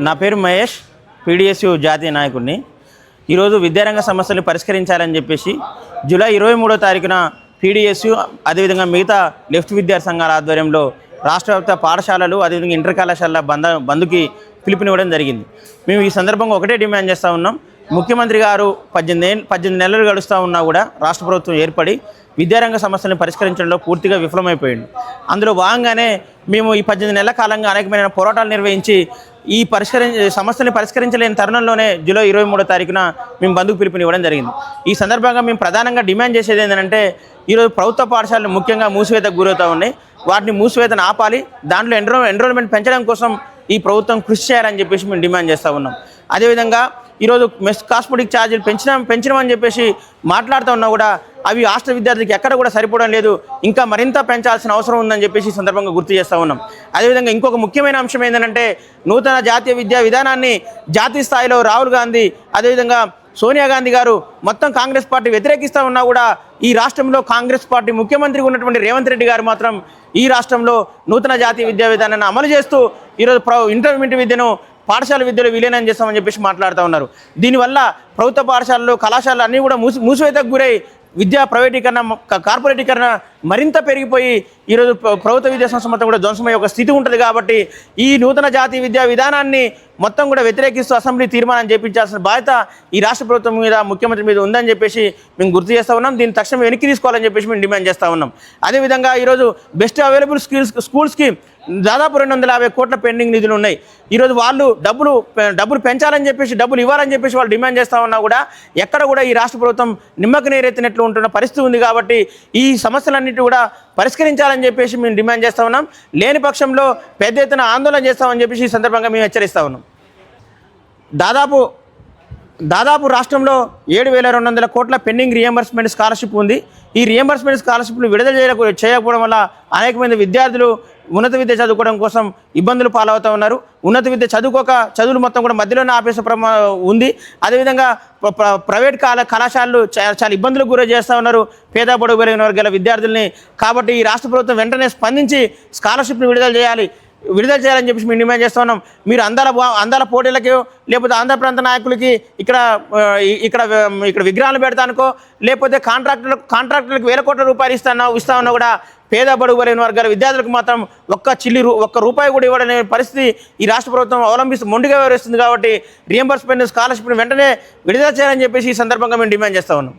నా పేరు మహేష్, పీడిఎస్యు జాతీయ నాయకుడిని. ఈరోజు విద్యారంగ సమస్యలు పరిష్కరించాలని చెప్పేసి జూలై 23వ తారీఖున పీడిఎస్యు అదేవిధంగా మిగతా లెఫ్ట్ విద్యార్థి సంఘాల ఆధ్వర్యంలో రాష్ట్రవ్యాప్త పాఠశాలలు అదేవిధంగా ఇంటర్ కళాశాలల బంద్కి పిలుపునివ్వడం జరిగింది. మేము ఈ సందర్భంగా ఒకటే డిమాండ్ చేస్తూ ఉన్నాం. ముఖ్యమంత్రి గారు 18 నెలలు గడుస్తూ ఉన్నా కూడా రాష్ట్ర ప్రభుత్వం ఏర్పడి విద్యారంగ సమస్యలను పరిష్కరించడంలో పూర్తిగా విఫలమైపోయింది. అందులో భాగంగానే మేము ఈ 18 నెలల కాలంగా అనేకమైన పోరాటాలు నిర్వహించి ఈ సమస్యలను పరిష్కరించలేని తరుణంలోనే జూలై 23వ తారీఖున మేము బంద్కు పిలుపునివ్వడం జరిగింది. ఈ సందర్భంగా మేము ప్రధానంగా డిమాండ్ చేసేది ఏంటంటే, ఈరోజు ప్రభుత్వ పాఠశాలలు ముఖ్యంగా మూసివేతకు గురవుతూ ఉన్నాయి. వాటిని మూసివేతను ఆపాలి, దాంట్లో ఎన్రోల్మెంట్ పెంచడం కోసం ఈ ప్రభుత్వం కృషి చేయాలని చెప్పేసి మేము డిమాండ్ చేస్తూ ఉన్నాం. అదేవిధంగా ఈరోజు మెస్ కాస్మెటిక్ ఛార్జీలు పెంచినామని చెప్పేసి మాట్లాడుతూ ఉన్నా కూడా అవి హాస్టల్ విద్యార్థికి ఎక్కడ కూడా సరిపోవడం లేదు, ఇంకా మరింత పెంచాల్సిన అవసరం ఉందని చెప్పేసి ఈ సందర్భంగా గుర్తు చేస్తూ ఉన్నాం. అదేవిధంగా ఇంకొక ముఖ్యమైన అంశం ఏంటంటే, నూతన జాతీయ విద్యా విధానాన్ని జాతీయ స్థాయిలో రాహుల్ గాంధీ అదేవిధంగా సోనియా గాంధీ గారు మొత్తం కాంగ్రెస్ పార్టీ వ్యతిరేకిస్తూ ఉన్నా కూడా ఈ రాష్ట్రంలో కాంగ్రెస్ పార్టీ ముఖ్యమంత్రిగా ఉన్నటువంటి రేవంత్ రెడ్డి గారు మాత్రం ఈ రాష్ట్రంలో నూతన జాతీయ విద్యా విధానాన్ని అమలు చేస్తూ ఈరోజు ఇంటర్మీడియట్ విద్యను పాఠశాల విద్యలో విలీనం చేస్తామని చెప్పేసి మాట్లాడుతూ ఉన్నారు. దీనివల్ల ప్రభుత్వ పాఠశాలలు కళాశాలలు అన్నీ కూడా మూసివేతకు గురై విద్యా ప్రైవేటీకరణ కార్పొరేటీకరణ మరింత పెరిగిపోయి ఈరోజు ప్రభుత్వ విద్యా సంస్థ మొత్తం కూడా ధ్వంసమయ్యే ఒక స్థితి ఉంటుంది. కాబట్టి ఈ నూతన జాతీయ విద్యా విధానాన్ని మొత్తం కూడా వ్యతిరేకిస్తూ అసెంబ్లీ తీర్మానం చేయించాల్సిన బాధ్యత ఈ రాష్ట్ర ప్రభుత్వం మీద ముఖ్యమంత్రి మీద ఉందని చెప్పేసి మేము గుర్తు చేస్తూ ఉన్నాం. దీన్ని తక్షణం వెనక్కి తీసుకోవాలని చెప్పేసి మేము డిమాండ్ చేస్తూ ఉన్నాం. అదేవిధంగా ఈరోజు బెస్ట్ అవైలబుల్ స్కూల్స్కి దాదాపు 250 కోట్ల పెండింగ్ నిధులు ఉన్నాయి. ఈరోజు వాళ్ళు డబ్బులు పెంచాలని చెప్పేసి డబ్బులు ఇవ్వాలని చెప్పేసి వాళ్ళు డిమాండ్ చేస్తూ ఉన్నా కూడా ఎక్కడ కూడా ఈ రాష్ట్ర ప్రభుత్వం నిమ్మకు నీరెత్తినట్లు ఉంటున్న పరిస్థితి ఉంది. కాబట్టి ఈ సమస్యలన్నిటి కూడా పరిష్కరించాలని చెప్పేసి మేము డిమాండ్ చేస్తూ ఉన్నాం. లేని పక్షంలో పెద్ద ఎత్తున ఆందోళన చేస్తామని చెప్పేసి ఈ సందర్భంగా మేము హెచ్చరిస్తూ ఉన్నాం. దాదాపు రాష్ట్రంలో 7,200 కోట్ల పెండింగ్ రియంబర్స్మెంట్ స్కాలర్షిప్ ఉంది. ఈ రియంబర్స్మెంట్ స్కాలర్షిప్లు విడుదల చేయకపోవడం వల్ల అనేక మంది విద్యార్థులు ఉన్నత విద్య చదువుకోవడం కోసం ఇబ్బందులు పాలవుతూ ఉన్నారు. ఉన్నత విద్య చదువులు మొత్తం కూడా మధ్యలోనే ఆపేసే ఉంది. అదేవిధంగా ప్రైవేట్ కళాశాలలు చాలా ఇబ్బందులకు గురి చేస్తూ ఉన్నారు పేద బడుగు బలహీన వర్గాల విద్యార్థుల్ని. కాబట్టి ఈ రాష్ట్ర ప్రభుత్వం వెంటనే స్పందించి స్కాలర్షిప్ని విడుదల చేయాలని చెప్పేసి మేము డిమాండ్ చేస్తూ ఉన్నాం. మీరు అందాల పోటీలకి లేకపోతే ఆంధ్ర ప్రాంత నాయకులకి ఇక్కడ విగ్రహాలు పెడతానుకో లేకపోతే కాంట్రాక్టులకు 1,000 కోట్ల రూపాయలు ఇస్తా ఉన్నా కూడా పేద బడుగు బలహీన వర్గాల విద్యార్థులకు మాత్రం ఒక్క రూపాయి కూడా ఇవ్వడనే పరిస్థితి ఈ రాష్ట్ర ప్రభుత్వం మొండిగా వ్యవహరిస్తుంది. కాబట్టి రియంబర్స్మెంట్ స్కాలర్షిప్ని వెంటనే విడుదల చేయాలని చెప్పేసి ఈ సందర్భంగా మేము డిమాండ్ చేస్తూ ఉన్నాం.